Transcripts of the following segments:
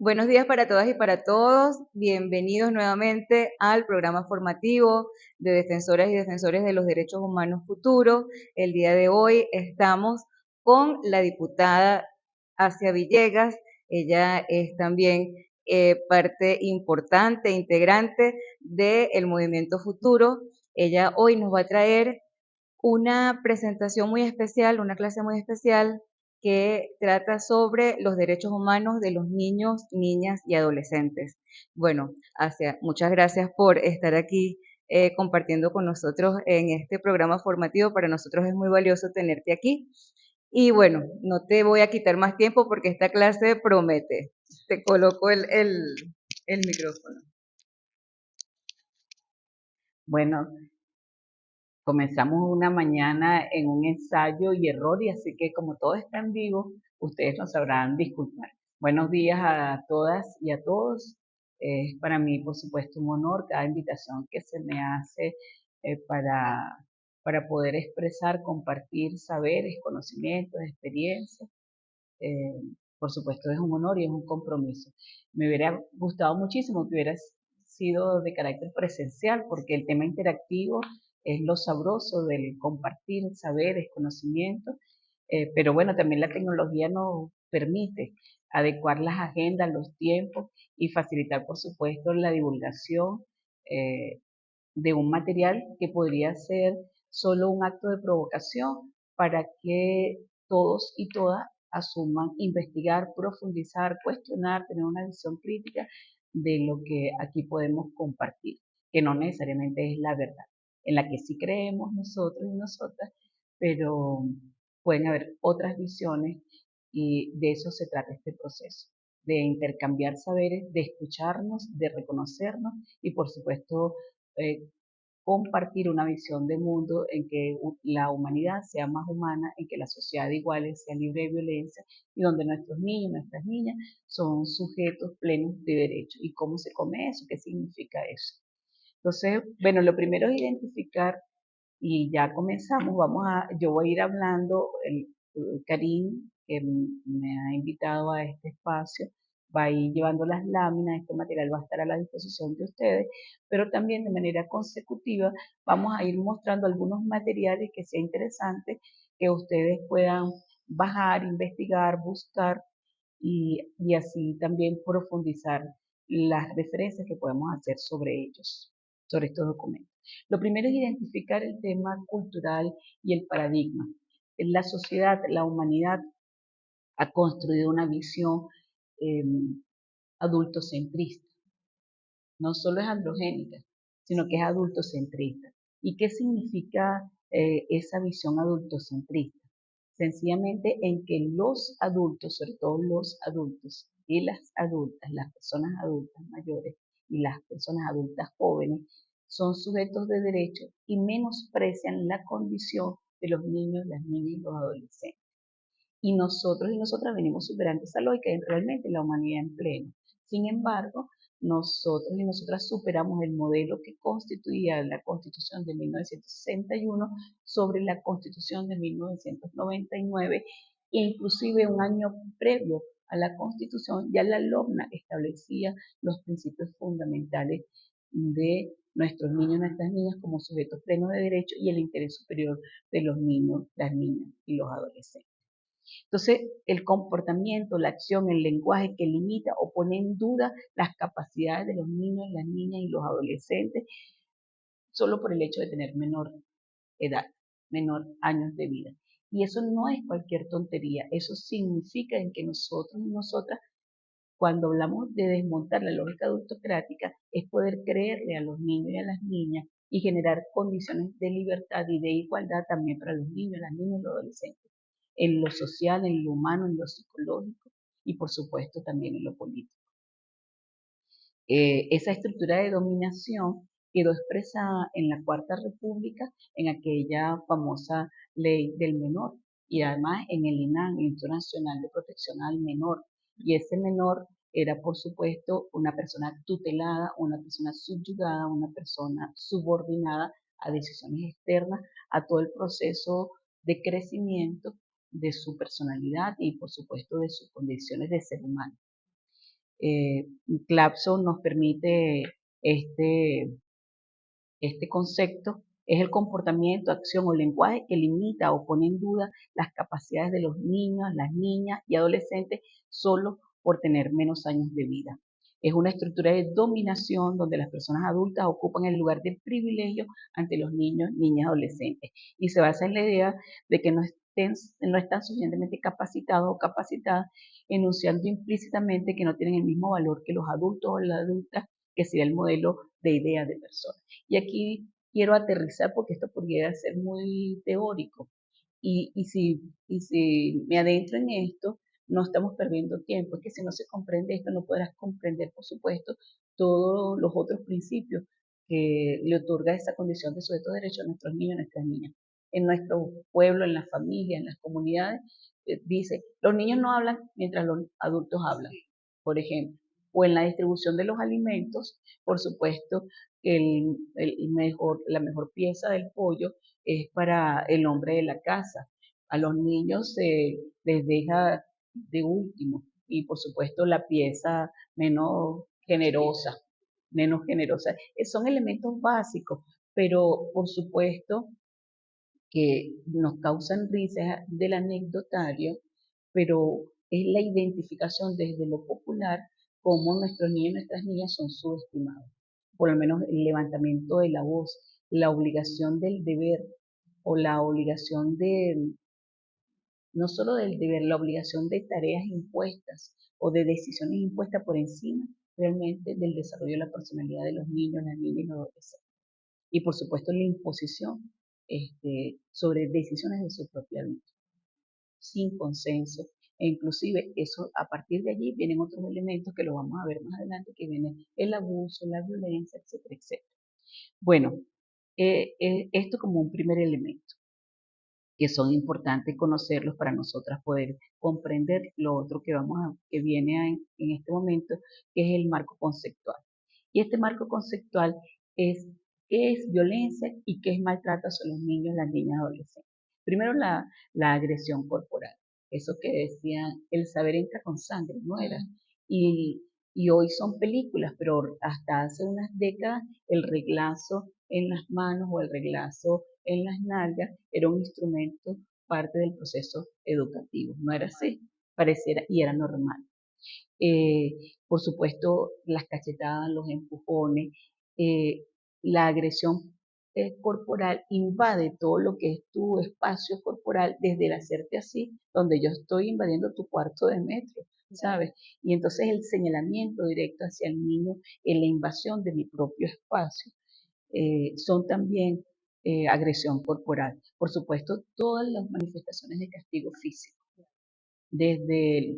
Buenos días para todas y para todos. Bienvenidos nuevamente al programa formativo de Defensoras y Defensores de los Derechos Humanos Futuro. El día de hoy estamos con la diputada Asia Villegas. Ella es también parte importante, integrante del Movimiento Futuro. Ella hoy nos va a traer una presentación muy especial, una clase muy especial que trata sobre los derechos humanos de los niños, niñas y adolescentes. Bueno, Asia, muchas gracias por estar aquí compartiendo con nosotros en este programa formativo. Para nosotros es muy valioso tenerte aquí. Y bueno, no te voy a quitar más tiempo porque esta clase promete. Te coloco el micrófono. Bueno, comenzamos una mañana en un ensayo y error, y así que como todo está en vivo, ustedes nos sabrán disculpar. Buenos días a todas y a todos. Es para mí, por supuesto, un honor cada invitación que se me hace eh, para, para poder expresar, compartir saberes, conocimientos, experiencias. Eh, por supuesto, es un honor y es un compromiso. Me hubiera gustado muchísimo que hubiera sido de carácter presencial, porque el tema interactivo es lo sabroso del compartir saberes, conocimientos, pero bueno, también la tecnología nos permite adecuar las agendas, los tiempos y facilitar, por supuesto, la divulgación eh, de un material que podría ser solo un acto de provocación para que todos y todas asuman investigar, profundizar, cuestionar, tener una visión crítica de lo que aquí podemos compartir, que no necesariamente es la verdad, en la que sí creemos nosotros y nosotras, pero pueden haber otras visiones y de eso se trata este proceso, de intercambiar saberes, de escucharnos, de reconocernos y por supuesto eh, compartir una visión de mundo en que la humanidad sea más humana, en que la sociedad de iguales sea libre de violencia y donde nuestros niños, nuestras niñas son sujetos plenos de derechos. ¿Y cómo se come eso? ¿Qué significa eso? Entonces, bueno, lo primero es identificar y ya comenzamos, yo voy a ir hablando, Karim, que me ha invitado a este espacio, va a ir llevando las láminas, este material va a estar a la disposición de ustedes, pero también de manera consecutiva vamos a ir mostrando algunos materiales que sea interesante que ustedes puedan bajar, investigar, buscar y así también profundizar las referencias que podemos hacer sobre ellos, sobre estos documentos. Lo primero es identificar el tema cultural y el paradigma. La sociedad, la humanidad ha construido una visión eh, adultocentrista. No solo es androgénica, sino que es adultocentrista. ¿Y qué significa esa visión adultocentrista? Sencillamente en que los adultos, sobre todo los adultos y las adultas, las personas adultas mayores y las personas adultas jóvenes, son sujetos de derecho y menosprecian la condición de los niños, las niñas y los adolescentes. Y nosotros y nosotras venimos superando esa lógica y realmente la humanidad en pleno. Sin embargo, nosotros y nosotras superamos el modelo que constituía la Constitución de 1961 sobre la Constitución de 1999, inclusive un año previo a la Constitución, ya la LOMNA establecía los principios fundamentales de nuestros niños y nuestras niñas como sujetos plenos de derecho y el interés superior de los niños, las niñas y los adolescentes. Entonces, el comportamiento, la acción, el lenguaje que limita o pone en duda las capacidades de los niños, las niñas y los adolescentes solo por el hecho de tener menor edad, menor años de vida. Y eso no es cualquier tontería, eso significa en que nosotros y nosotras, cuando hablamos de desmontar la lógica adultocrática, es poder creerle a los niños y a las niñas y generar condiciones de libertad y de igualdad también para los niños, las niñas y los adolescentes en lo social, en lo humano, en lo psicológico y por supuesto también en lo político. Esa estructura de dominación quedó expresada en la Cuarta República, en aquella famosa ley del menor y además en el INAN, el Instituto Nacional de Protección al Menor. Y ese menor era, por supuesto, una persona tutelada, una persona subyugada, una persona subordinada a decisiones externas, a todo el proceso de crecimiento de su personalidad y, por supuesto, de sus condiciones de ser humano. Clapson nos permite este, este concepto es el comportamiento, acción o lenguaje que limita o pone en duda las capacidades de los niños, las niñas y adolescentes solo por tener menos años de vida. Es una estructura de dominación donde las personas adultas ocupan el lugar de privilegio ante los niños, niñas y adolescentes. Y se basa en la idea de que no están suficientemente capacitados o capacitadas, enunciando implícitamente que no tienen el mismo valor que los adultos o las adultas, que sería el modelo de idea de persona. Y aquí quiero aterrizar porque esto podría ser muy teórico. Y si me adentro en esto, no estamos perdiendo tiempo. Es que si no se comprende esto, no podrás comprender, por supuesto, todos los otros principios que le otorga esa condición de sujeto de derecho a nuestros niños y nuestras niñas. En nuestro pueblo, en la familia, en las comunidades, dice, los niños no hablan mientras los adultos hablan, por ejemplo. O en la distribución de los alimentos, por supuesto, la mejor pieza del pollo es para el hombre de la casa. A los niños se les deja de último y por supuesto la pieza menos generosa, menos generosa. Son elementos básicos, pero por supuesto que nos causan risas del anecdotario, pero es la identificación desde lo popular cómo nuestros niños y nuestras niñas son subestimados. Por lo menos el levantamiento de la voz, la obligación del deber o la obligación de, no solo del deber, la obligación de tareas impuestas o de decisiones impuestas por encima realmente del desarrollo de la personalidad de los niños, las niñas y los adolescentes. Y por supuesto la imposición sobre decisiones de su propia vida, sin consenso. E inclusive eso, a partir de allí vienen otros elementos que lo vamos a ver más adelante, que viene el abuso, la violencia, etcétera, etcétera. Bueno, esto como un primer elemento, que son importantes conocerlos para nosotras poder comprender lo otro que viene en este momento, que es el marco conceptual. Y este marco conceptual es qué es violencia y qué es maltrato hacia los niños, las niñas y adolescentes. Primero la agresión corporal, eso que decían, el saber entra con sangre, ¿no era? Y, y hoy son películas, pero hasta hace unas décadas el reglazo en las manos o el reglazo en las nalgas era un instrumento, parte del proceso educativo. No era así, pareciera, y era normal. Eh, por supuesto, las cachetadas, los empujones, eh, la agresión corporal invade todo lo que es tu espacio corporal desde el hacerte así, donde yo estoy invadiendo tu cuarto de metro, ¿sabes? Y entonces el señalamiento directo hacia el niño en la invasión de mi propio espacio son también agresión corporal. Por supuesto, todas las manifestaciones de castigo físico desde,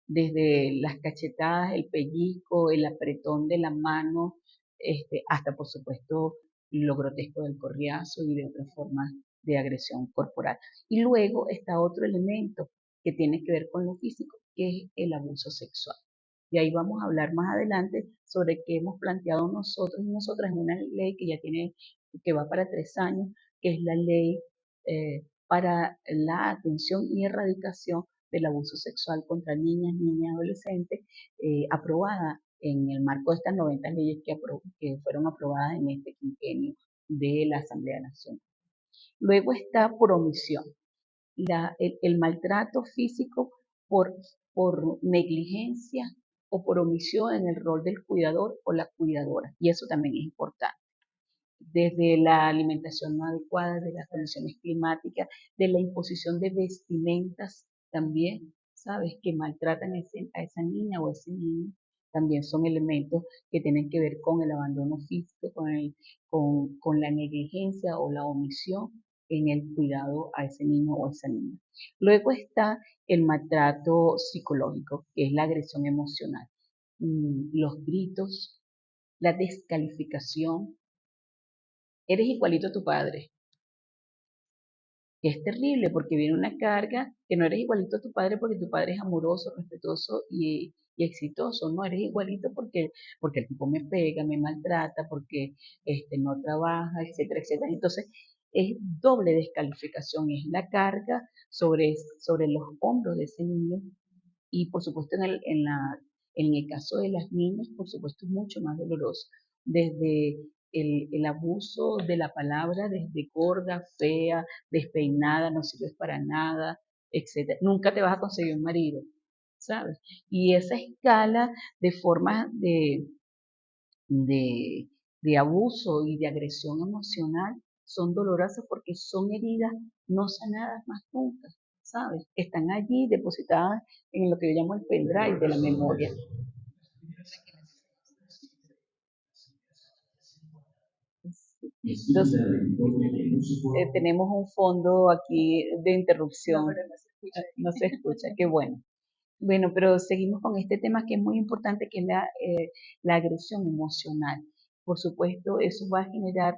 desde las cachetadas, el pellizco, el apretón de la mano, hasta por supuesto lo grotesco del corriazo y de otras formas de agresión corporal. Y luego está otro elemento que tiene que ver con lo físico, que es el abuso sexual. Y ahí vamos a hablar más adelante sobre qué hemos planteado nosotros y nosotras en una ley que ya tiene, que va para 3 años, que es la ley para la atención y erradicación del abuso sexual contra niñas, niñas y adolescentes, aprobada en el marco de estas 90 leyes que fueron aprobadas en este quinquenio de la Asamblea Nacional. Luego está por omisión, el maltrato físico por, por negligencia o por omisión en el rol del cuidador o la cuidadora, y eso también es importante desde la alimentación no adecuada, de las condiciones climáticas, de la imposición de vestimentas también, ¿sabes? Que maltratan a esa niña o a ese niño, también son elementos que tienen que ver con el abandono físico, con la negligencia o la omisión en el cuidado a ese niño o a esa niña. Luego está el maltrato psicológico, que es la agresión emocional, los gritos, la descalificación, eres igualito a tu padre. Es terrible porque viene una carga que no eres igualito a tu padre porque tu padre es amoroso, respetuoso y exitoso. No eres igualito porque el tipo me pega, me maltrata, porque no trabaja, etcétera, etcétera. Entonces, es doble descalificación, es la carga sobre los hombros de ese niño y por supuesto En el caso de las niñas, por supuesto, es mucho más doloroso. Desde el abuso de la palabra, desde gorda, fea, despeinada, no sirves para nada, etcétera. Nunca te vas a conseguir un marido, ¿sabes? Y esa escala de formas de, de abuso y de agresión emocional son dolorosas porque son heridas no sanadas más nunca, ¿sabes? Están allí depositadas en lo que yo llamo el pendrive de la memoria. Entonces, tenemos un fondo aquí de interrupción. No se escucha, qué bueno. Bueno, pero seguimos con este tema que es muy importante, que es la agresión emocional. Por supuesto, eso va a generar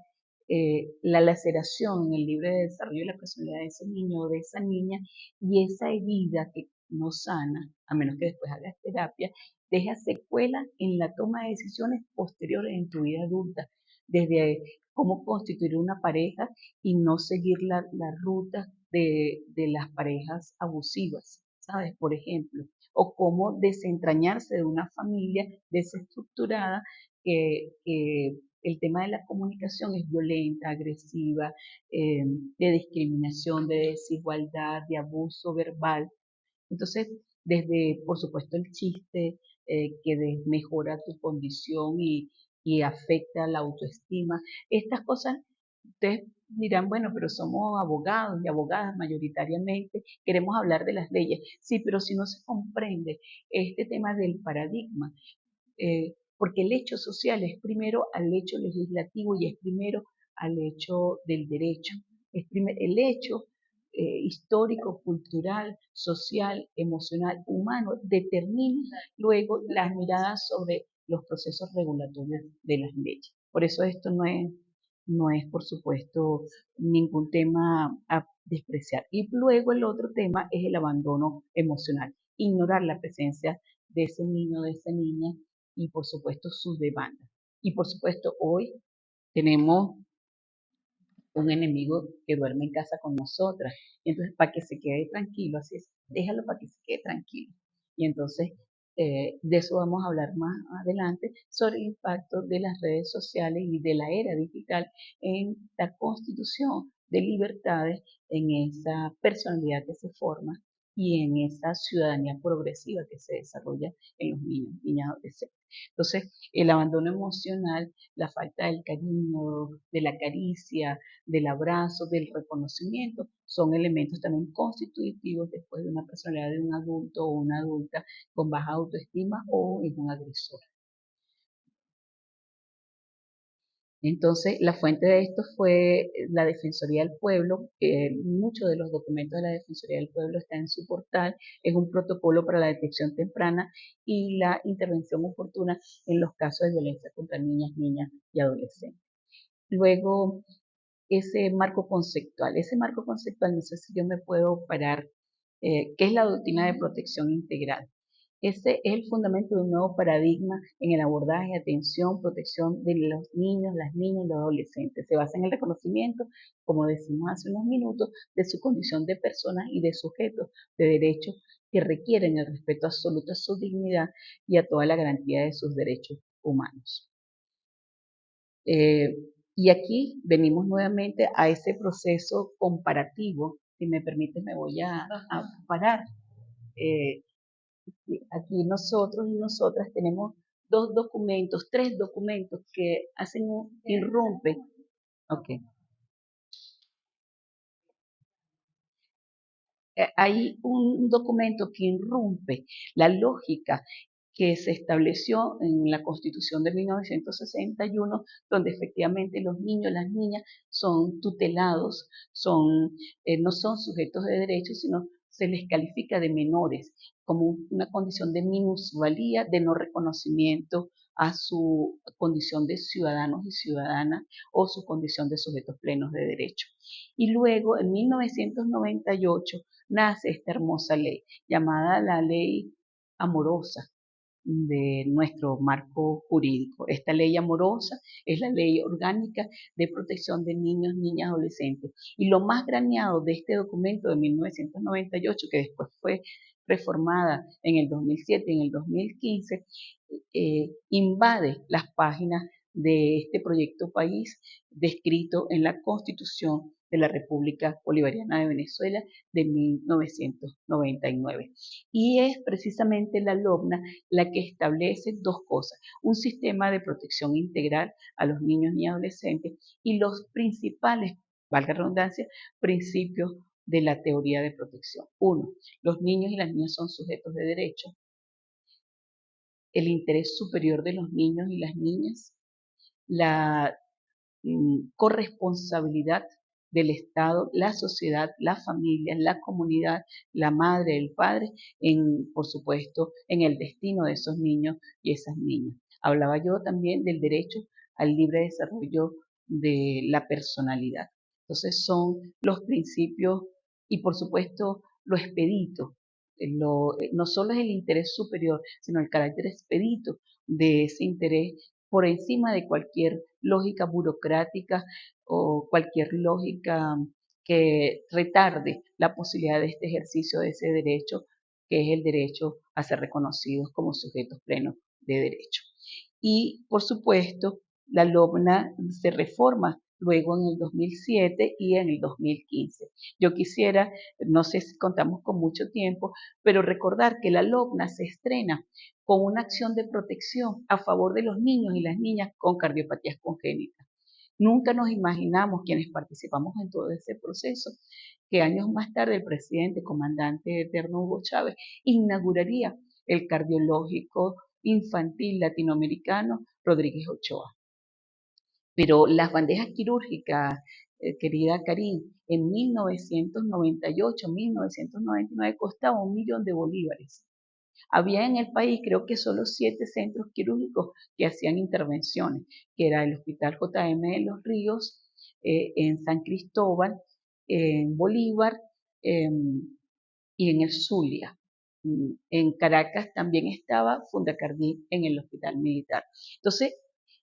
la laceración en el libre desarrollo de la personalidad de ese niño o de esa niña, y esa herida que no sana, a menos que después hagas terapia, deja secuelas en la toma de decisiones posteriores en tu vida adulta, desde cómo constituir una pareja y no seguir la ruta de las parejas abusivas, ¿sabes? Por ejemplo, o cómo desentrañarse de una familia desestructurada que el tema de la comunicación es violenta, agresiva, de discriminación, de desigualdad, de abuso verbal. Entonces, desde, por supuesto, el chiste que mejora tu condición y afecta la autoestima, estas cosas, ustedes dirán, bueno, pero somos abogados y abogadas mayoritariamente, queremos hablar de las leyes. Sí, pero si no se comprende este tema del paradigma, porque el hecho social es primero al hecho legislativo y es primero al hecho del derecho. El hecho histórico, cultural, social, emocional, humano, determina luego las miradas sobre los procesos regulatorios de las leyes. Por eso esto no es, por supuesto, ningún tema a despreciar. Y luego el otro tema es el abandono emocional, ignorar la presencia de ese niño, de esa niña, y por supuesto sus demandas. Y por supuesto hoy tenemos un enemigo que duerme en casa con nosotras. Y entonces, para que se quede tranquilo, así es, déjalo para que se quede tranquilo. Y entonces, de eso vamos a hablar más adelante, sobre el impacto de las redes sociales y de la era digital en la constitución de libertades, en esa personalidad que se forma y en esa ciudadanía progresiva que se desarrolla en los niños, niñas, adolescentes. Entonces, el abandono emocional, la falta del cariño, de la caricia, del abrazo, del reconocimiento, son elementos también constitutivos después de una personalidad de un adulto o una adulta con baja autoestima o en un agresor. Entonces, la fuente de esto fue la Defensoría del Pueblo. Muchos de los documentos de la Defensoría del Pueblo están en su portal. Es un protocolo para la detección temprana y la intervención oportuna en los casos de violencia contra niñas, niñas y adolescentes. Luego, ese marco conceptual, no sé si yo me puedo parar, ¿qué es la doctrina de protección integral? Ese es el fundamento de un nuevo paradigma en el abordaje, atención, protección de los niños, las niñas y los adolescentes. Se basa en el reconocimiento, como decimos hace unos minutos, de su condición de personas y de sujetos de derechos que requieren el respeto absoluto a su dignidad y a toda la garantía de sus derechos humanos. Y aquí venimos nuevamente a ese proceso comparativo. Si me permite, me voy a parar. Eh, Aquí nosotros y nosotras tenemos tres documentos que hacen irrumpen. Ok. Hay un documento que irrumpe la lógica que se estableció en la Constitución de 1961, donde efectivamente los niños, las niñas son tutelados, no son sujetos de derechos, sino se les califica de menores, como una condición de minusvalía, de no reconocimiento a su condición de ciudadanos y ciudadanas o su condición de sujetos plenos de derecho. Y luego, en 1998, nace esta hermosa ley, llamada la Ley Amorosa de nuestro marco jurídico. Esta ley amorosa es la ley orgánica de protección de niños, niñas, adolescentes. Y lo más graneado de este documento de 1998, que después fue reformada en el 2007 y en el 2015, invade las páginas de este proyecto país descrito en la Constitución de la República Bolivariana de Venezuela de 1999. Y es precisamente la LOBNA la que establece dos cosas: un sistema de protección integral a los niños y adolescentes y los principales, valga la redundancia, principios de la teoría de protección. Uno, los niños y las niñas son sujetos de derecho. El interés superior de los niños y las niñas, la corresponsabilidad del Estado, la sociedad, la familia, la comunidad, la madre, el padre, por supuesto, en el destino de esos niños y esas niñas. Hablaba yo también del derecho al libre desarrollo de la personalidad. Entonces son los principios y por supuesto lo expedito. No solo es el interés superior, sino el carácter expedito de ese interés por encima de cualquier lógica burocrática o cualquier lógica que retarde la posibilidad de este ejercicio de ese derecho, que es el derecho a ser reconocidos como sujetos plenos de derecho. Y, por supuesto, la LOBNA se reforma luego en el 2007 y en el 2015. Yo quisiera, no sé si contamos con mucho tiempo, pero recordar que la LOBNA se estrena con una acción de protección a favor de los niños y las niñas con cardiopatías congénitas. Nunca nos imaginamos, quienes participamos en todo ese proceso, que años más tarde el presidente, comandante eterno Hugo Chávez, inauguraría el cardiológico infantil latinoamericano Rodríguez Ochoa. Pero las bandejas quirúrgicas, querida Karin, en 1998, 1999 costaban 1 millón de bolívares. Había en el país creo que solo 7 centros quirúrgicos que hacían intervenciones, que era el Hospital JM de los Ríos, en San Cristóbal, en Bolívar y en el Zulia. En Caracas también estaba Fundacardí en el Hospital Militar. Entonces,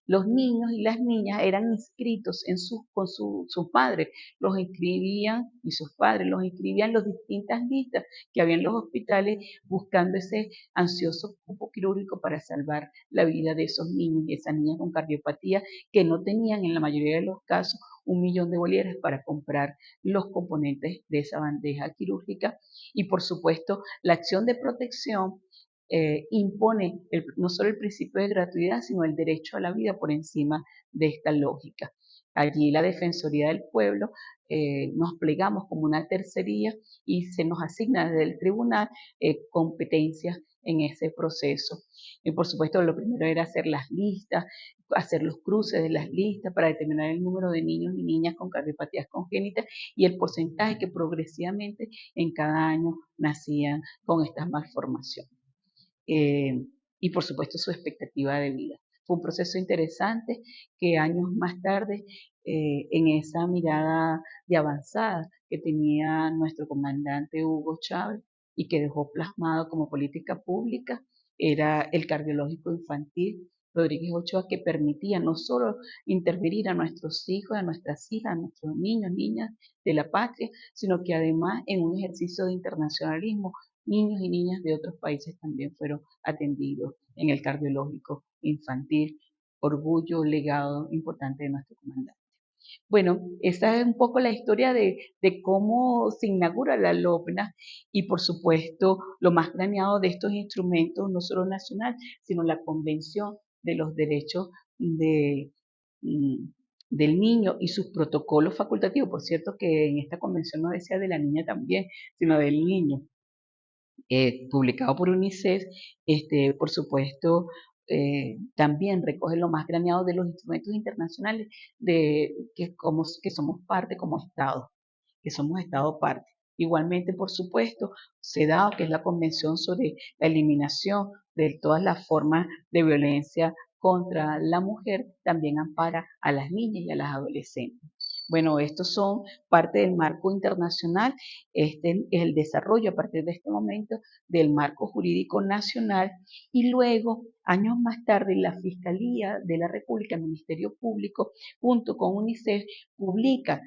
los niños y las niñas eran inscritos con sus padres, los inscribían y sus padres los inscribían en las distintas listas que había en los hospitales buscando ese ansioso cupo quirúrgico para salvar la vida de esos niños y esas niñas con cardiopatía que no tenían en la mayoría de los casos 1 millón de bolívares para comprar los componentes de esa bandeja quirúrgica. Y por supuesto, la acción de protección impone no solo el principio de gratuidad, sino el derecho a la vida por encima de esta lógica. Allí la Defensoría del Pueblo nos plegamos como una tercería y se nos asigna desde el tribunal competencias en ese proceso. Y por supuesto, lo primero era hacer las listas, hacer los cruces de las listas para determinar el número de niños y niñas con cardiopatías congénitas y el porcentaje que progresivamente en cada año nacían con estas malformaciones. Y por supuesto su expectativa de vida. Fue un proceso interesante que años más tarde, en esa mirada de avanzada que tenía nuestro comandante Hugo Chávez y que dejó plasmado como política pública, era el cardiológico infantil Rodríguez Ochoa, que permitía no solo intervenir a nuestros hijos, a nuestras hijas, a nuestros niños, niñas de la patria, sino que además en un ejercicio de internacionalismo niños y niñas de otros países también fueron atendidos en el cardiológico infantil, orgullo, legado importante de nuestro comandante. Bueno, esa es un poco la historia de cómo se inaugura la LOBNA y por supuesto lo más planeado de estos instrumentos, no solo nacional, sino la Convención de los Derechos del Niño y sus protocolos facultativos. Por cierto que en esta convención no decía de la niña también, sino del niño. Publicado por UNICEF, por supuesto, también recoge lo más graneado de los instrumentos internacionales que somos parte como Estado, que somos Estado parte. Igualmente, por supuesto, CEDAW, que es la Convención sobre la Eliminación de todas las formas de violencia contra la mujer, también ampara a las niñas y a las adolescentes. Bueno, estos son parte del marco internacional, este es el desarrollo a partir de este momento del marco jurídico nacional y luego, años más tarde, la Fiscalía de la República, el Ministerio Público, junto con UNICEF, publica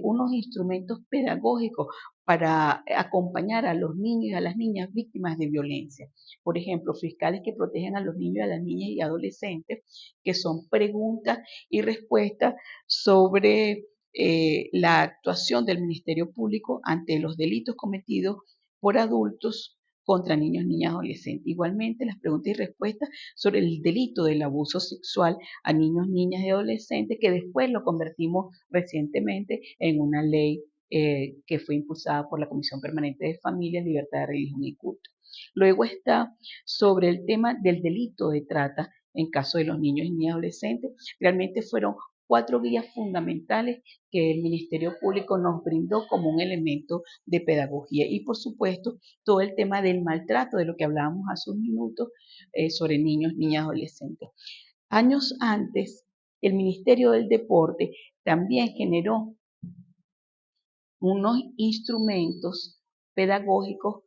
unos instrumentos pedagógicos para acompañar a los niños y a las niñas víctimas de violencia. Por ejemplo, fiscales que protegen a los niños y a las niñas y adolescentes, que son preguntas y respuestas sobre la actuación del Ministerio Público ante los delitos cometidos por adultos contra niños, niñas, y adolescentes. Igualmente, las preguntas y respuestas sobre el delito del abuso sexual a niños, niñas y adolescentes, que después lo convertimos recientemente en una ley que fue impulsada por la Comisión Permanente de Familia, Libertad de Religión y Culto. Luego está sobre el tema del delito de trata en caso de los niños y niñas adolescentes. Realmente fueron 4 guías fundamentales que el Ministerio Público nos brindó como un elemento de pedagogía. Y por supuesto, todo el tema del maltrato, de lo que hablábamos hace un minuto, sobre niños, niñas, adolescentes. Años antes, el Ministerio del Deporte también generó unos instrumentos pedagógicos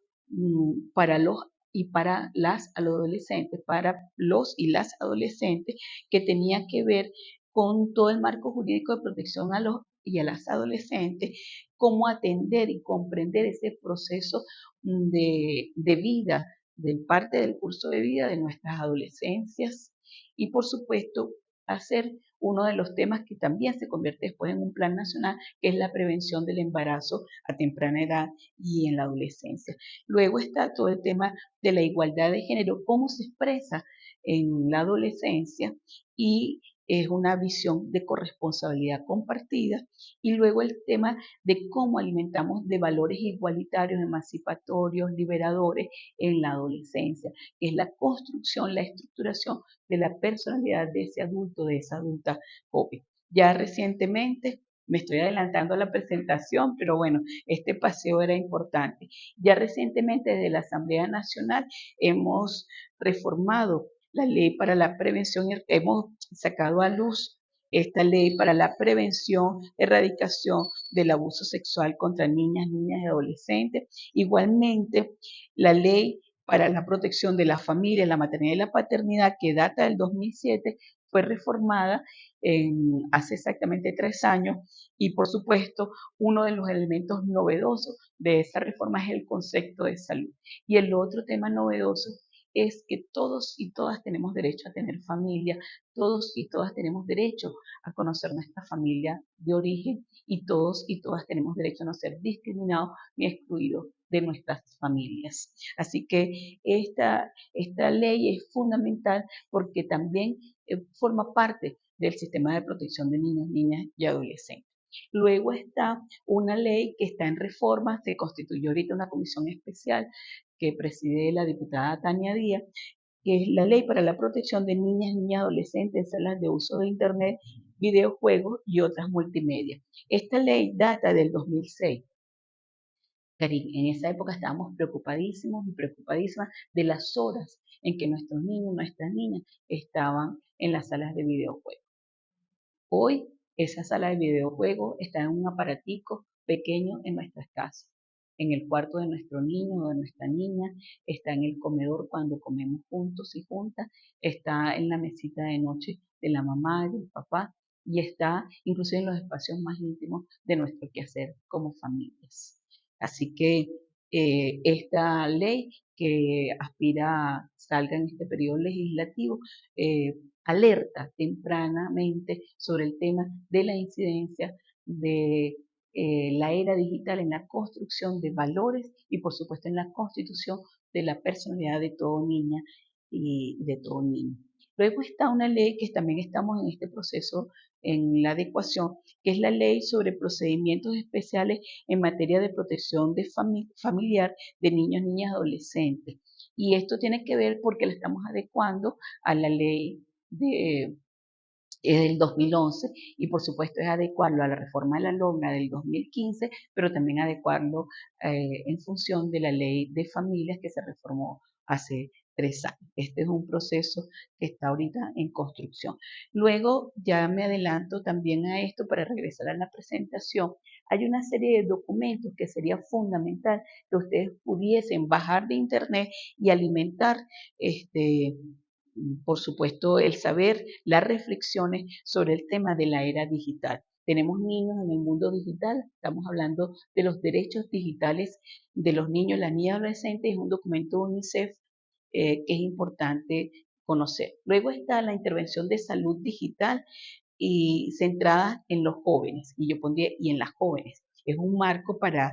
para los y para las adolescentes, para los y las adolescentes, que tenían que ver con todo el marco jurídico de protección a los y a las adolescentes, cómo atender y comprender ese proceso de vida, de parte del curso de vida de nuestras adolescencias y por supuesto hacer uno de los temas que también se convierte después en un plan nacional, que es la prevención del embarazo a temprana edad y en la adolescencia. Luego está todo el tema de la igualdad de género, cómo se expresa en la adolescencia y es una visión de corresponsabilidad compartida. Y luego el tema de cómo alimentamos de valores igualitarios, emancipatorios, liberadores en la adolescencia, que es la construcción, la estructuración de la personalidad de ese adulto, de esa adulta joven. Ya recientemente, me estoy adelantando a la presentación, pero bueno, este paseo era importante. Ya recientemente desde la Asamblea Nacional hemos reformado la ley para la prevención, hemos sacado a luz esta ley para la prevención, erradicación del abuso sexual contra niñas, niñas y adolescentes. Igualmente, la ley para la protección de la familia, la maternidad y la paternidad, que data del 2007, fue reformada hace exactamente 3 años y por supuesto uno de los elementos novedosos de esa reforma es el concepto de salud. Y el otro tema novedoso es que todos y todas tenemos derecho a tener familia, todos y todas tenemos derecho a conocer nuestra familia de origen y todos y todas tenemos derecho a no ser discriminados ni excluidos de nuestras familias. Así que esta ley es fundamental porque también forma parte del sistema de protección de niños, niñas y adolescentes. Luego está una ley que está en reforma, se constituyó ahorita una comisión especial que preside la diputada Tania Díaz, que es la ley para la protección de niñas, niñas, adolescentes en salas de uso de Internet, videojuegos y otras multimedia. Esta ley data del 2006. En esa época estábamos preocupadísimos y preocupadísimas de las horas en que nuestros niños, nuestras niñas estaban en las salas de videojuegos. Hoy esa sala de videojuegos está en un aparatico pequeño en nuestras casas, en el cuarto de nuestro niño o de nuestra niña, está en el comedor cuando comemos juntos y juntas, está en la mesita de noche de la mamá y del papá y está incluso en los espacios más íntimos de nuestro quehacer como familias. Así que esta ley que aspira salga en este periodo legislativo alerta tempranamente sobre el tema de la incidencia de la era digital en la construcción de valores y por supuesto en la constitución de la personalidad de todo niña y de todo niño. Luego está una ley que también estamos en este proceso en la adecuación, que es la ley sobre procedimientos especiales en materia de protección de familiar de niños, niñas, adolescentes. Y esto tiene que ver porque la estamos adecuando a la ley del 2011 y por supuesto es adecuarlo a la reforma de la LOGNA del 2015, pero también adecuarlo en función de la ley de familias que se reformó hace 3 años. Este es un proceso que está ahorita en construcción. Luego, ya me adelanto también a esto para regresar a la presentación. Hay una serie de documentos que sería fundamental que ustedes pudiesen bajar de internet y alimentar por supuesto, el saber, las reflexiones sobre el tema de la era digital. Tenemos niños en el mundo digital, estamos hablando de los derechos digitales de los niños, las niñas y adolescentes, es un documento de UNICEF que es importante conocer. Luego está la intervención de salud digital y centrada en los jóvenes, y yo pondría, y en las jóvenes. Es un marco para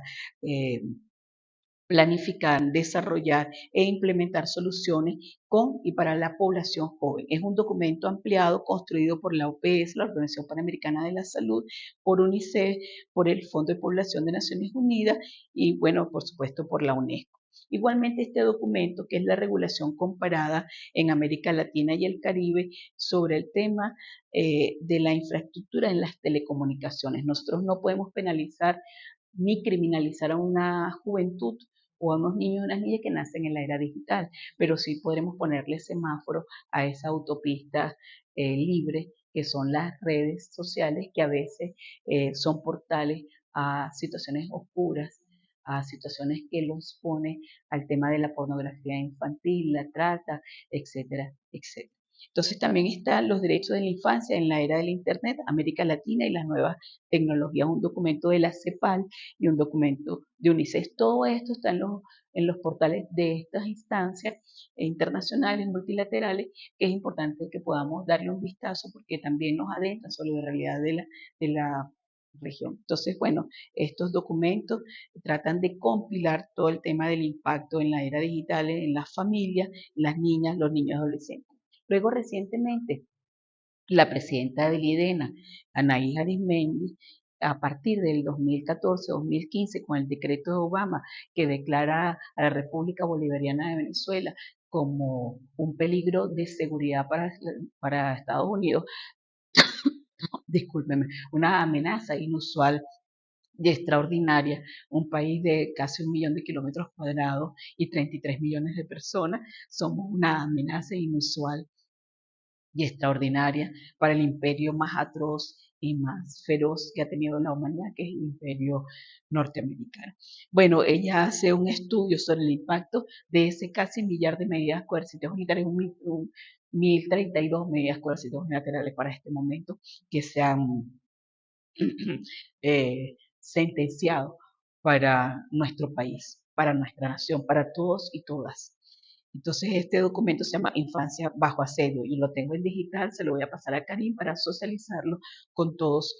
planificar, desarrollar e implementar soluciones con y para la población joven. Es un documento ampliado construido por la OPS, la Organización Panamericana de la Salud, por UNICEF, por el Fondo de Población de Naciones Unidas y, bueno, por supuesto, por la UNESCO. Igualmente, este documento, que es la regulación comparada en América Latina y el Caribe sobre el tema de la infraestructura en las telecomunicaciones. Nosotros no podemos penalizar ni criminalizar a una juventud o a unos niños y unas niñas que nacen en la era digital, pero sí podremos ponerle semáforo a esa autopista libre que son las redes sociales, que a veces son portales a situaciones oscuras, a situaciones que los pone al tema de la pornografía infantil, la trata, etcétera, etcétera. Entonces también están los derechos de la infancia en la era del Internet, América Latina y las nuevas tecnologías, un documento de la CEPAL y un documento de UNICEF. Todo esto está en los portales de estas instancias internacionales, multilaterales, que es importante que podamos darle un vistazo porque también nos adentra sobre la realidad de la región. Entonces, bueno, estos documentos tratan de compilar todo el tema del impacto en la era digital, en las familias, las niñas, los niños y adolescentes. Luego, recientemente, la presidenta del IDENA, Anaí Arismendi, a partir del 2014-2015, con el decreto de Obama que declara a la República Bolivariana de Venezuela como un peligro de seguridad para Estados Unidos, discúlpeme, una amenaza inusual y extraordinaria, un país de casi 1 millón de kilómetros cuadrados y 33 millones de personas, somos una amenaza inusual y extraordinaria para el imperio más atroz y más feroz que ha tenido la humanidad, que es el imperio norteamericano. Bueno, ella hace un estudio sobre el impacto de ese casi millar de medidas coercitivas unitarias, 1032 medidas coercitivas unilaterales para este momento que se han sentenciado para nuestro país, para nuestra nación, para todos y todas. Entonces, este documento se llama Infancia bajo asedio y lo tengo en digital, se lo voy a pasar a Karim para socializarlo con todos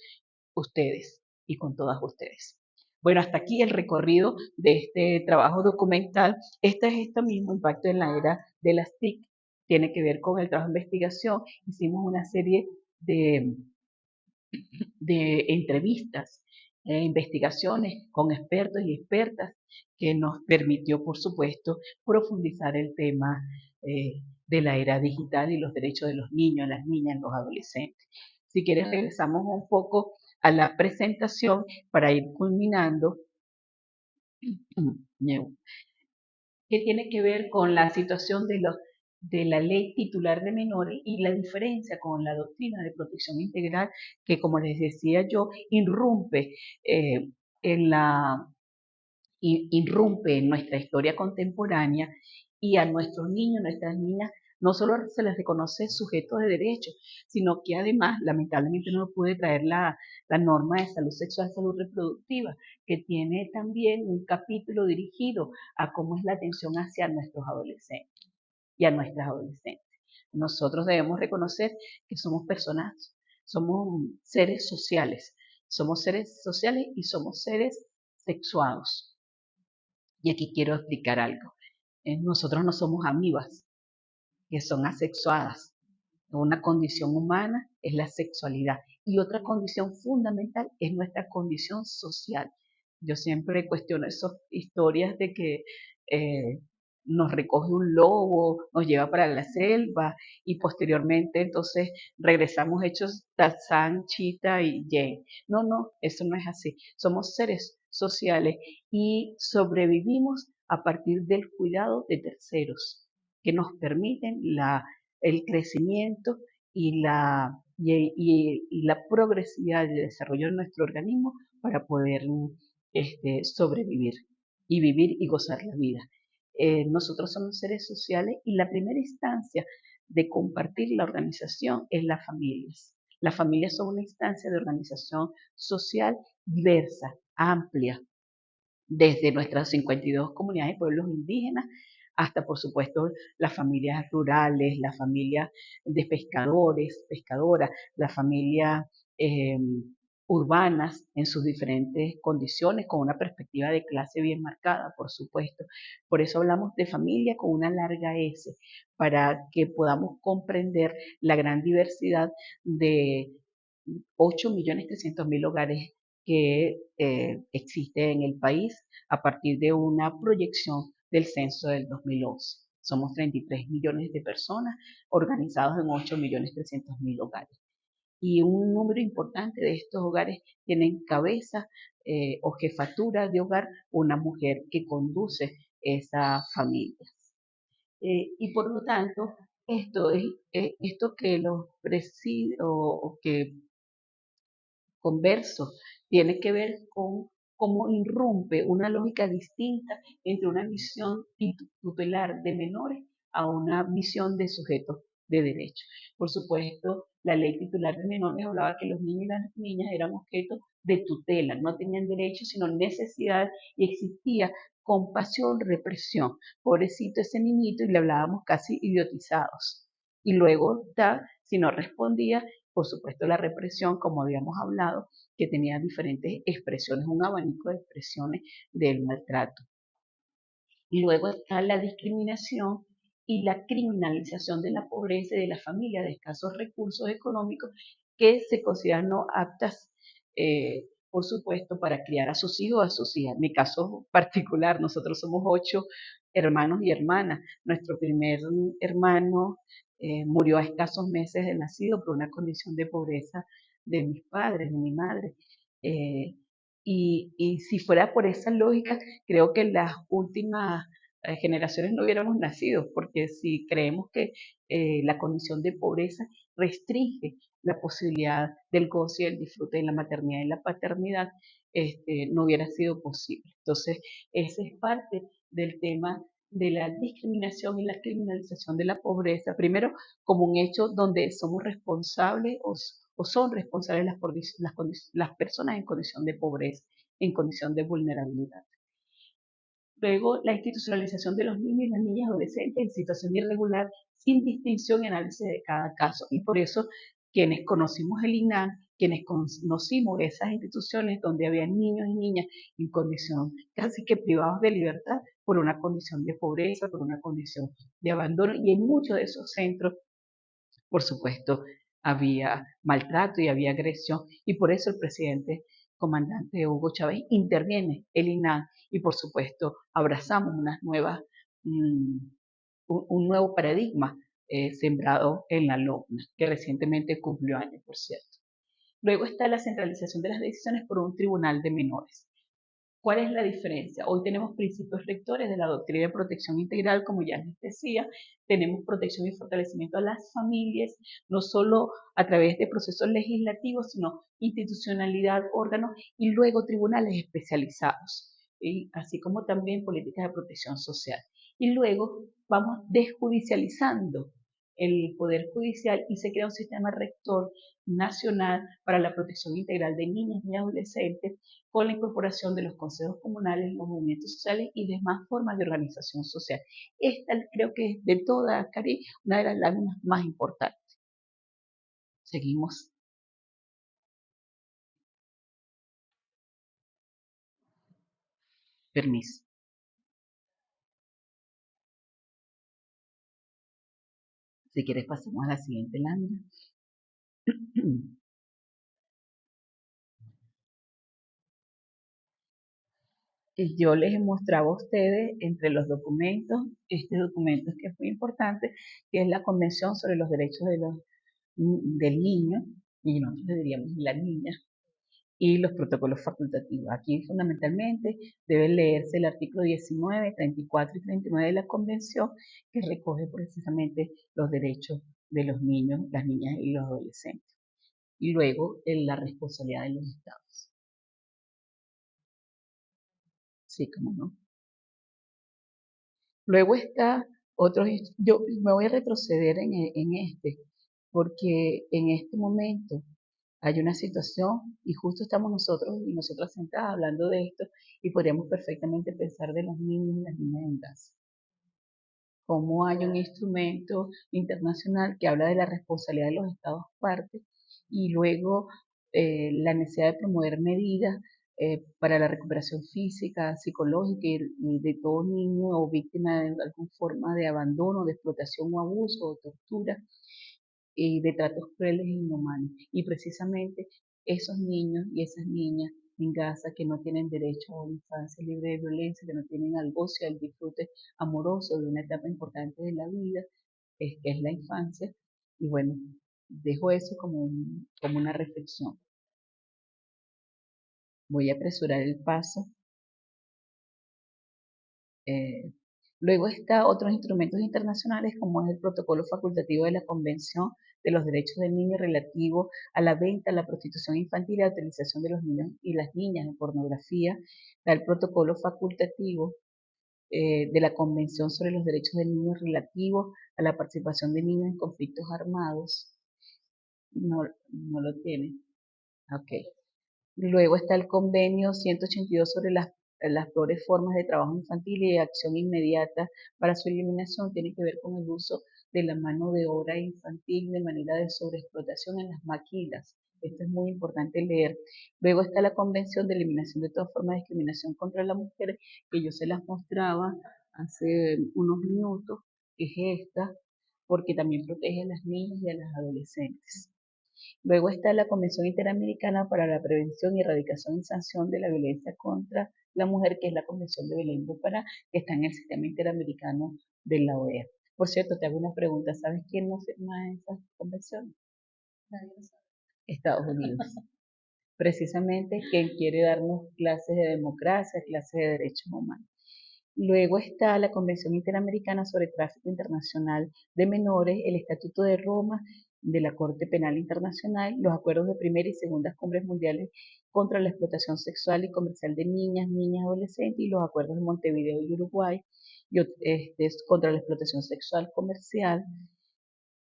ustedes y con todas ustedes. Bueno, hasta aquí el recorrido de este trabajo documental. Este mismo impacto en la era de las TIC. Tiene que ver con el trabajo de investigación. Hicimos una serie de entrevistas, investigaciones con expertos y expertas que nos permitió, por supuesto, profundizar el tema de la era digital y los derechos de los niños, las niñas, los adolescentes. Si quieres, regresamos un poco a la presentación para ir culminando, que tiene que ver con la situación de la ley titular de menores y la diferencia con la doctrina de protección integral que, como les decía yo, irrumpe en la irrumpe en nuestra historia contemporánea y a nuestros niños, nuestras niñas, no solo se les reconoce sujetos de derechos, sino que además, lamentablemente, no puede traer la norma de salud sexual, salud reproductiva, que tiene también un capítulo dirigido a cómo es la atención hacia nuestros adolescentes y a nuestras adolescentes. Nosotros debemos reconocer que somos personas, somos seres sociales y somos seres sexuados. Y aquí quiero explicar algo. Nosotros no somos amibas, que son asexuadas. Una condición humana es la sexualidad y otra condición fundamental es nuestra condición social. Yo siempre cuestiono esas historias de que nos recoge un lobo, nos lleva para la selva y posteriormente entonces regresamos hechos Tarzán, Chita y Jane. No, no, eso no es así. Somos seres sociales y sobrevivimos a partir del cuidado de terceros que nos permiten el crecimiento y la progresividad de desarrollo de nuestro organismo para poder sobrevivir y vivir y gozar la vida. Nosotros somos seres sociales y la primera instancia de compartir la organización es las familias. Las familias son una instancia de organización social diversa, amplia, desde nuestras 52 comunidades y pueblos indígenas hasta, por supuesto, las familias rurales, las familias de pescadores, pescadoras, las familias eh, urbanas en sus diferentes condiciones, con una perspectiva de clase bien marcada, por supuesto. Por eso hablamos de familia con una larga S, para que podamos comprender la gran diversidad de 8.300.000 hogares que existe en el país a partir de una proyección del censo del 2011. Somos 33 millones de personas organizados en 8.300.000 hogares. Y un número importante de estos hogares tienen cabeza o jefatura de hogar una mujer que conduce esas familias. Y por lo tanto, esto que los preside o que converso tiene que ver con cómo irrumpe una lógica distinta entre una visión tutelar de menores a una visión de sujetos de derechos. Por supuesto, la ley titular de menores hablaba que los niños y las niñas eran objetos de tutela, no tenían derechos sino necesidad y existía compasión, represión. Pobrecito ese niñito y le hablábamos casi idiotizados. Y luego, si no respondía, por supuesto, la represión, como habíamos hablado, que tenía diferentes expresiones, un abanico de expresiones del maltrato. Y luego está la discriminación y la criminalización de la pobreza y de la familia de escasos recursos económicos que se consideran no aptas, por supuesto, para criar a sus hijos o a sus hijas. En mi caso particular, nosotros somos 8 hermanos y hermanas. Nuestro primer hermano murió a escasos meses de nacido por una condición de pobreza de mis padres, de mi madre. Eh, y si fuera por esa lógica, creo que las últimas generaciones no hubiéramos nacido, porque si creemos que la condición de pobreza restringe la posibilidad del goce y el disfrute de la maternidad y la paternidad, no hubiera sido posible. Entonces, ese es parte del tema de la discriminación y la criminalización de la pobreza, primero como un hecho donde somos responsables o son responsables las personas en condición de pobreza, en condición de vulnerabilidad. Luego, la institucionalización de los niños y las niñas adolescentes en situación irregular, sin distinción y análisis de cada caso. Y por eso, quienes conocimos el INAH, quienes conocimos esas instituciones donde había niños y niñas en condición casi que privados de libertad por una condición de pobreza, por una condición de abandono, y en muchos de esos centros, por supuesto, había maltrato y había agresión, y por eso el presidente comandante Hugo Chávez interviene el INAH y por supuesto abrazamos unas nuevas, un nuevo paradigma sembrado en la LOCNA, que recientemente cumplió años, por cierto. Luego está la centralización de las decisiones por un tribunal de menores. ¿Cuál es la diferencia? Hoy tenemos principios rectores de la doctrina de protección integral, como ya les decía, tenemos protección y fortalecimiento a las familias, no solo a través de procesos legislativos, sino institucionalidad, órganos y luego tribunales especializados, ¿sí? Así como también políticas de protección social. Y luego vamos desjudicializando el Poder Judicial y se crea un sistema rector nacional para la protección integral de niñas y adolescentes con la incorporación de los consejos comunales, los movimientos sociales y demás formas de organización social. Esta creo que es de toda Cari una de las láminas más importantes. Seguimos. Permiso. Si quieres pasamos a la siguiente lámina. Yo les mostraba a ustedes entre los documentos, este documento que es muy importante, que es la Convención sobre los Derechos del Niño, y nosotros le diríamos la niña, y los protocolos facultativos. Aquí fundamentalmente debe leerse el artículo 19, 34 y 39 de la Convención, que recoge precisamente los derechos de los niños, las niñas y los adolescentes. Y luego la responsabilidad de los estados. Sí, cómo no. Luego está otros, yo me voy a retroceder en este, porque en este momento hay una situación y justo estamos nosotros y nosotras sentadas hablando de esto y podríamos perfectamente pensar de los niños y las niñas en casa. Cómo hay un instrumento internacional que habla de la responsabilidad de los Estados partes y luego la necesidad de promover medidas para la recuperación física, psicológica y de todo niño o víctima de alguna forma de abandono, de explotación o abuso o tortura y de tratos crueles e inhumanos. Y precisamente esos niños y esas niñas en Gaza que no tienen derecho a una infancia libre de violencia, que no tienen al goce, al disfrute amoroso de una etapa importante de la vida, que es la infancia. Y bueno, dejo eso como una reflexión. Voy a apresurar el paso. Eh, Luego está otros instrumentos internacionales como es el protocolo facultativo de la Convención de los Derechos del Niño relativo a la venta, a la prostitución infantil y a la utilización de los niños y las niñas en pornografía. Está el protocolo facultativo de la Convención sobre los Derechos del Niño relativo a la participación de niños en conflictos armados. No, no lo tiene. Ok. Luego está el convenio 182 sobre las peores formas de trabajo infantil y de acción inmediata para su eliminación. Tiene que ver con el uso de la mano de obra infantil de manera de sobreexplotación en las maquilas. Esto es muy importante leer. Luego está la Convención de Eliminación de toda forma de discriminación contra la mujer, que yo se las mostraba hace unos minutos, que es esta, porque también protege a las niñas y a las adolescentes. Luego está la Convención Interamericana para la Prevención y Erradicación y Sanción de la Violencia contra la Mujer, que es la Convención de Belém do Pará, que está en el Sistema Interamericano de la OEA. Por cierto, te hago una pregunta, ¿sabes quién no firma esas convenciones? Estados Unidos. Precisamente quien quiere darnos clases de democracia, clases de derechos humanos. Luego está la Convención Interamericana sobre Tráfico Internacional de Menores, el Estatuto de Roma de la Corte Penal Internacional, los acuerdos de primera y segunda cumbres mundiales contra la explotación sexual y comercial de niñas, niñas y adolescentes y los acuerdos de Montevideo y Uruguay contra la explotación sexual comercial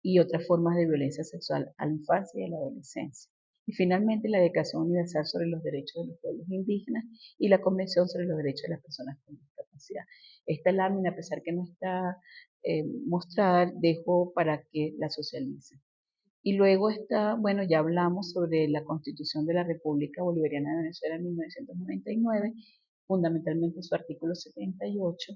y otras formas de violencia sexual a la infancia y a la adolescencia. Y finalmente la Declaración Universal sobre los Derechos de los Pueblos Indígenas y la Convención sobre los Derechos de las Personas con Discapacidad. Esta lámina, a pesar que no está mostrada, dejo para que la socialicen. Y luego está, bueno, ya hablamos sobre la Constitución de la República Bolivariana de Venezuela en 1999, fundamentalmente su artículo 78.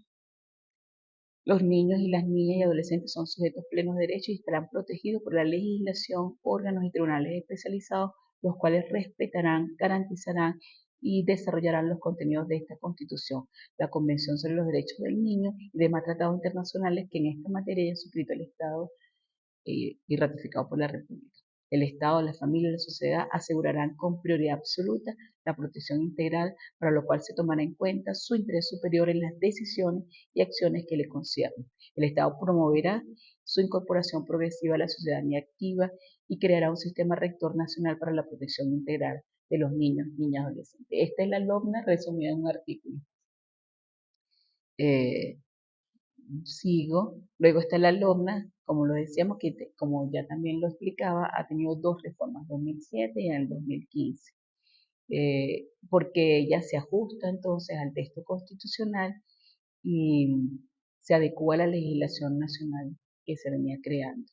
Los niños y las niñas y adolescentes son sujetos plenos de derechos y estarán protegidos por la legislación, órganos y tribunales especializados, los cuales respetarán, garantizarán y desarrollarán los contenidos de esta Constitución, la Convención sobre los Derechos del Niño y demás tratados internacionales que en esta materia ha suscrito el Estado y ratificado por la República. El Estado, la familia y la sociedad asegurarán con prioridad absoluta la protección integral, para lo cual se tomará en cuenta su interés superior en las decisiones y acciones que le conciernen. El Estado promoverá su incorporación progresiva a la ciudadanía activa y creará un sistema rector nacional para la protección integral de los niños, niñas y adolescentes. Esta es la LOMNA resumida en un artículo. Sigo. Luego está la LOMNA, como lo decíamos, que como ya también lo explicaba, ha tenido dos reformas, 2007 y en el 2015, porque ella se ajusta entonces al texto constitucional y se adecua a la legislación nacional que se venía creando.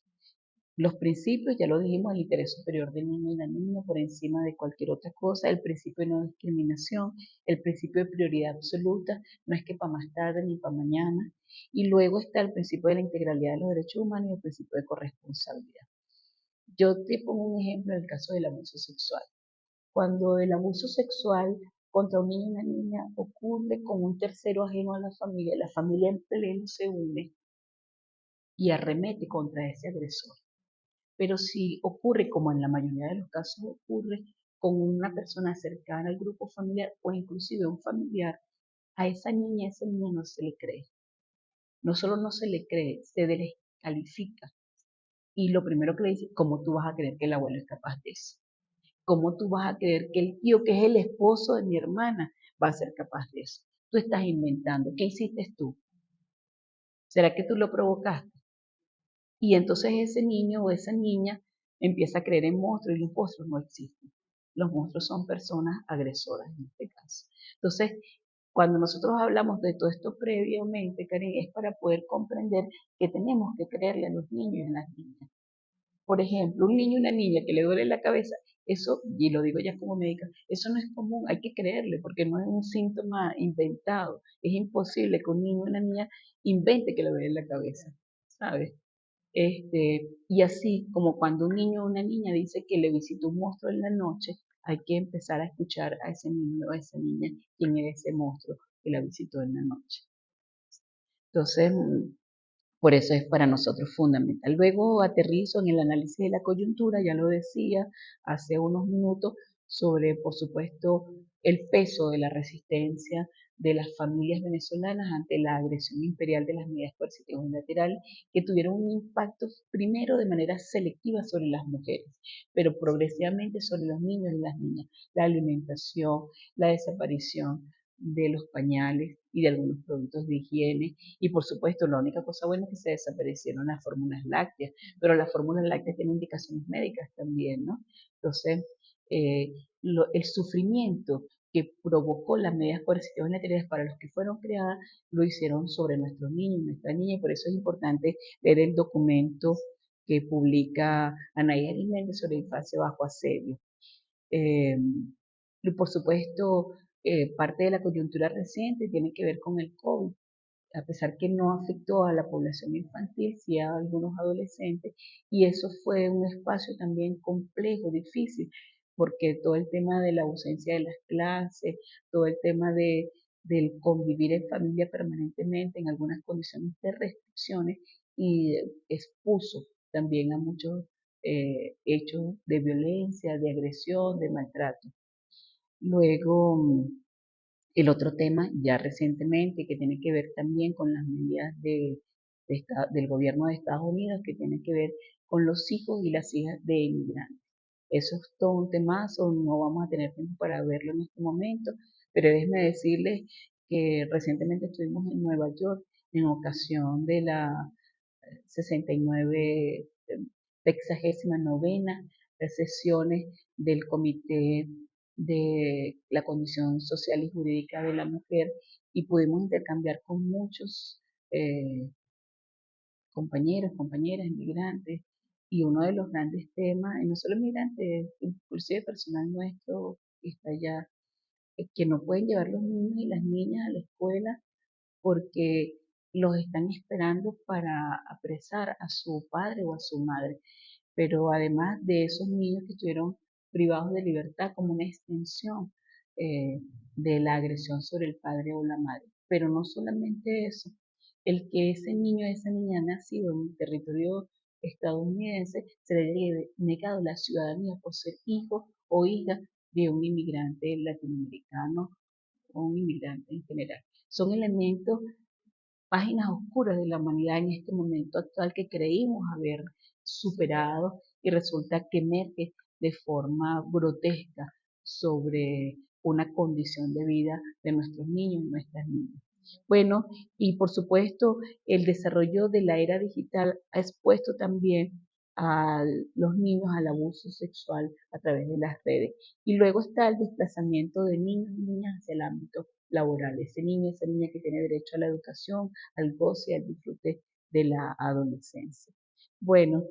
Los principios, ya lo dijimos, el interés superior del niño y la niña por encima de cualquier otra cosa, el principio de no discriminación, el principio de prioridad absoluta, no es que para más tarde ni para mañana, y luego está el principio de la integralidad de los derechos humanos y el principio de corresponsabilidad. Yo te pongo un ejemplo en el caso del abuso sexual. Cuando el abuso sexual contra un niño y una niña ocurre con un tercero ajeno a la familia en pleno se une y arremete contra ese agresor. Pero si ocurre, como en la mayoría de los casos ocurre, con una persona cercana al grupo familiar o inclusive un familiar, a esa niña, a ese niño no se le cree. No solo no se le cree, se descalifica. Y lo primero que le dice, ¿cómo tú vas a creer que el abuelo es capaz de eso? ¿Cómo tú vas a creer que el tío, que es el esposo de mi hermana, va a ser capaz de eso? Tú estás inventando. ¿Qué hiciste tú? ¿Será que tú lo provocaste? Y entonces ese niño o esa niña empieza a creer en monstruos y los monstruos no existen. Los monstruos son personas agresoras en este caso. Entonces, cuando nosotros hablamos de todo esto previamente, Karen, es para poder comprender que tenemos que creerle a los niños y a las niñas. Por ejemplo, un niño y una niña que le duele la cabeza, eso, y lo digo ya como médica, eso no es común, hay que creerle porque no es un síntoma inventado. Es imposible que un niño y una niña invente que le duele la cabeza, ¿sabes? Y así como cuando un niño o una niña dice que le visitó un monstruo en la noche, hay que empezar a escuchar a ese niño o a esa niña quién es ese monstruo que la visitó en la noche. Entonces, por eso es para nosotros fundamental. Luego aterrizo en el análisis de la coyuntura, ya lo decía hace unos minutos, sobre, por supuesto, el peso de la resistencia de las familias venezolanas ante la agresión imperial de las medidas coercitivas unilaterales, que tuvieron un impacto primero de manera selectiva sobre las mujeres, pero progresivamente sobre los niños y las niñas. La alimentación, la desaparición de los pañales y de algunos productos de higiene, y por supuesto, la única cosa buena es que se desaparecieron las fórmulas lácteas, pero las fórmulas lácteas tienen indicaciones médicas también, ¿no? Entonces, el sufrimiento que provocó las medidas coercitivas laterales para los que fueron creadas, lo hicieron sobre nuestros niños y nuestras niñas, y por eso es importante leer el documento que publica Anaí Arismendi sobre infancia bajo asedio. Eh, y por supuesto, parte de la coyuntura reciente tiene que ver con el COVID, a pesar que no afectó a la población infantil, sí a algunos adolescentes, y eso fue un espacio también complejo, difícil, porque todo el tema de la ausencia de las clases, todo el tema del convivir en familia permanentemente en algunas condiciones de restricciones, y expuso también a muchos hechos de violencia, de agresión, de maltrato. Luego, el otro tema, ya recientemente, que tiene que ver también con las medidas del gobierno de Estados Unidos, que tiene que ver con los hijos y las hijas de inmigrantes. Eso es todo un temazo, no vamos a tener tiempo para verlo en este momento, pero déjenme decirles que recientemente estuvimos en Nueva York en ocasión de la 69, 69ª sesiones del Comité de la Condición Social y Jurídica de la Mujer, y pudimos intercambiar con muchos compañeros, compañeras, inmigrantes, y uno de los grandes temas, y no solo inmigrantes, inclusive personal nuestro que está allá, es que no pueden llevar los niños y las niñas a la escuela porque los están esperando para apresar a su padre o a su madre. Pero además de esos niños que estuvieron privados de libertad como una extensión de la agresión sobre el padre o la madre. Pero no solamente eso, el que ese niño o esa niña ha nacido en el territorio estadounidense se le haya negado la ciudadanía por ser hijo o hija de un inmigrante latinoamericano o un inmigrante en general. Son elementos, páginas oscuras de la humanidad en este momento actual que creímos haber superado, y resulta que emerge de forma grotesca sobre una condición de vida de nuestros niños y nuestras niñas. Bueno, y por supuesto, el desarrollo de la era digital ha expuesto también a los niños al abuso sexual a través de las redes. Y luego está el desplazamiento de niños y niñas hacia el ámbito laboral. Ese niño, esa niña que tiene derecho a la educación, al goce y al disfrute de la adolescencia. Bueno,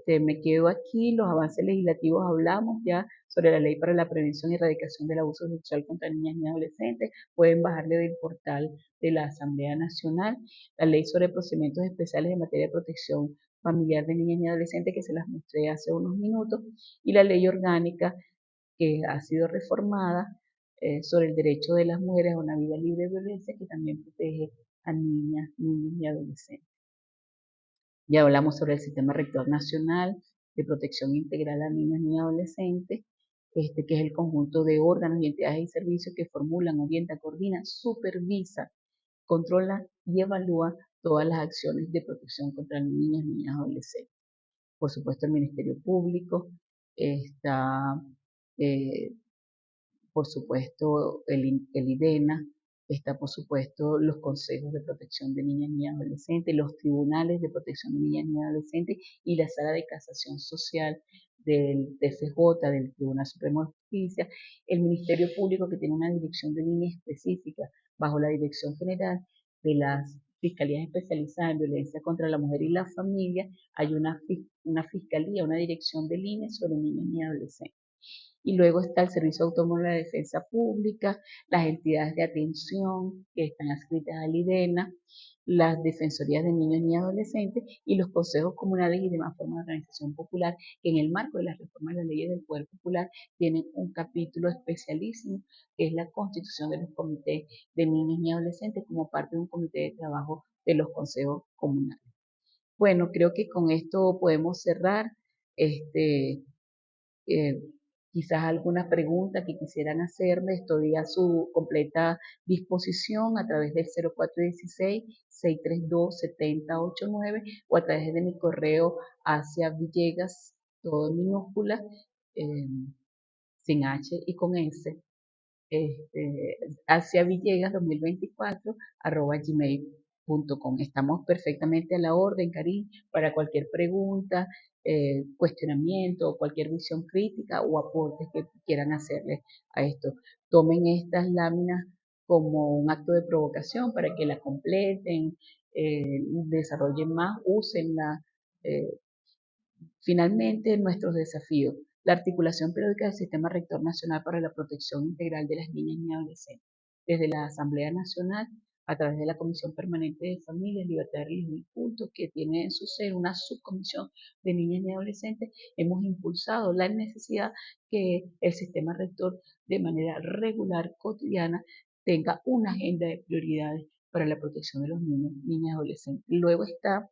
me quedo aquí, los avances legislativos hablamos ya sobre la ley para la prevención y erradicación del abuso sexual contra niñas y adolescentes. Pueden bajarle del portal de la Asamblea Nacional, la ley sobre procedimientos especiales en materia de protección familiar de niñas y adolescentes, que se las mostré hace unos minutos, y la ley orgánica que ha sido reformada sobre el derecho de las mujeres a una vida libre de violencia, que también protege a niñas, niños y adolescentes. Ya hablamos sobre el Sistema Rector Nacional de Protección Integral a Niños y Adolescentes, que es el conjunto de órganos y entidades y servicios que formulan, orientan, coordinan, supervisa, controla y evalúa todas las acciones de protección contra niñas, niñas y adolescentes. Por supuesto, el Ministerio Público está, eh, por supuesto, el IDENA, está, por supuesto, los consejos de protección de niñas y adolescentes, los tribunales de protección de niñas y adolescentes, y la sala de casación social del TCJ, del Tribunal Supremo de Justicia, el Ministerio Público, que tiene una dirección de línea específica bajo la Dirección General de las Fiscalías Especializadas en Violencia contra la Mujer y la Familia. Hay una fiscalía, una dirección de línea sobre niños y adolescentes. Y luego está el Servicio Autónomo de la Defensa Pública, las entidades de atención que están adscritas al IDENA, las defensorías de niños y adolescentes y los consejos comunales y demás formas de organización popular que en el marco de las reformas de las leyes del Poder Popular tienen un capítulo especialísimo que es la constitución de los comités de niños y adolescentes como parte de un comité de trabajo de los consejos comunales. Bueno, creo que con esto podemos cerrar. Eh, Quizás alguna pregunta que quisieran hacerme, estoy a su completa disposición a través del 0416-632-7089 o a través de mi correo hacia Villegas, todo en minúscula, eh, sin H y con S, hacia Villegas 2024 @gmail.com. Estamos perfectamente a la orden, Karim, para cualquier pregunta, cuestionamiento, cualquier visión crítica o aportes que quieran hacerle a esto. Tomen estas láminas como un acto de provocación para que la completen, desarrollen más, úsenla. eh, Finalmente, nuestros desafíos. La articulación periódica del Sistema Rector Nacional para la Protección Integral de las Niñas y Adolescentes. Desde la Asamblea Nacional, a través de la Comisión Permanente de Familias, Libertad, Religión y Culto, que tiene en su ser una subcomisión de niñas y adolescentes, hemos impulsado la necesidad que el Sistema Rector, de manera regular, cotidiana, tenga una agenda de prioridades para la protección de los niños, niñas y adolescentes. Luego está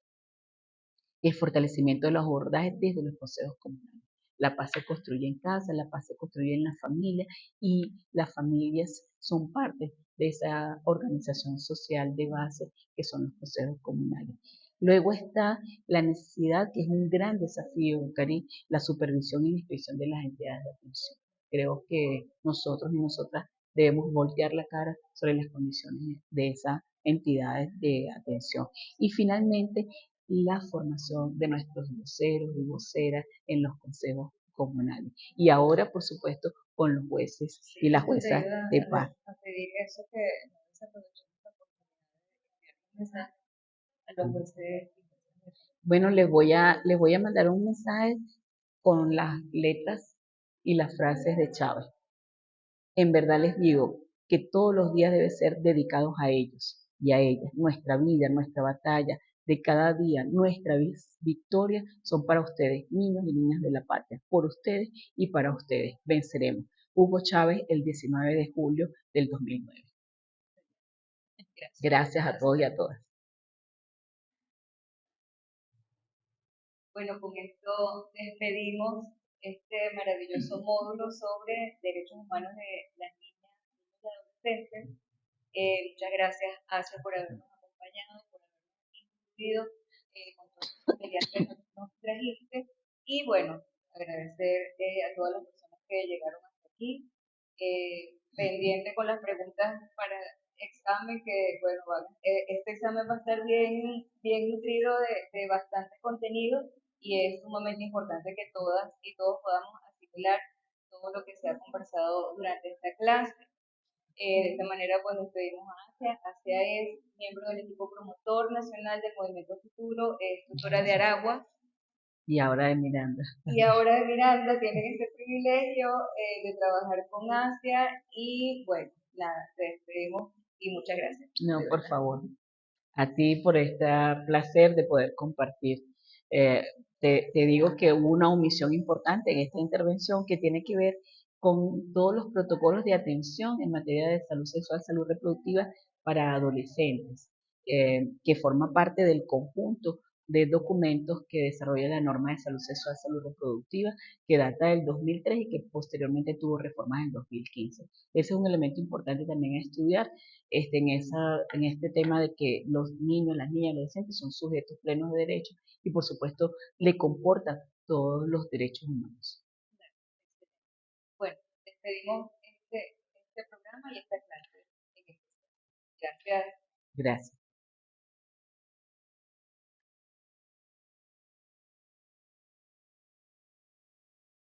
el fortalecimiento de los abordajes desde los consejos comunales. La paz se construye en casa, la paz se construye en la familia y las familias son parte de esa organización social de base que son los consejos comunales. Luego está la necesidad, que es un gran desafío, Cari, la supervisión y la inspección de las entidades de atención. Creo que nosotros y nosotras debemos voltear la cara sobre las condiciones de esas entidades de atención. Y finalmente, la formación de nuestros voceros y voceras en los consejos comunales. Y ahora, por supuesto, con los jueces y las juezas de paz. A pedir eso que no desaprovechemos la oportunidad de a los jueces. Bueno, les voy a mandar un mensaje con las letras y las frases de Chávez. En verdad les digo que todos los días deben ser dedicados a ellos y a ellas. Nuestra vida, nuestra batalla de cada día, nuestra victoria son para ustedes, niños y niñas de la patria. Por ustedes y para ustedes venceremos. Hugo Chávez, el 19 de julio del 2009. Gracias a todos y a todas. Bueno, con esto despedimos este maravilloso módulo sobre derechos humanos de las niñas y adolescentes. Muchas gracias, Asia, por habernos acompañado, por habernos incluido con todos los materiales que nos trajiste. Y bueno, agradecer a todas las personas que llegaron hasta aquí. Pendiente con las preguntas para examen, que bueno, este examen va a estar bien nutrido de bastante contenido y es sumamente importante que todas y todos podamos asimilar todo lo que se ha conversado durante esta clase. De esta manera, pues nos pedimos a Asia. Asia es miembro del equipo promotor nacional del Movimiento Futuro, es tutora de Aragua. Y ahora de Miranda. Y ahora de Miranda tienen este privilegio de trabajar con Asia y bueno, nada, te despedimos y muchas gracias. No, por favor. A ti por este placer de poder compartir. Te digo que hubo una omisión importante en esta intervención que tiene que ver con todos los protocolos de atención en materia de salud sexual, salud reproductiva para adolescentes, que forma parte del conjunto de documentos que desarrolla la norma de salud sexual, salud reproductiva, que data del 2003 y que posteriormente tuvo reformas en 2015. Ese es un elemento importante también a estudiar en este tema de que los niños, las niñas, los adolescentes son sujetos plenos de derechos y por supuesto le comportan todos los derechos humanos. Bueno, despedimos este programa y esta clase. Gracias. Gracias.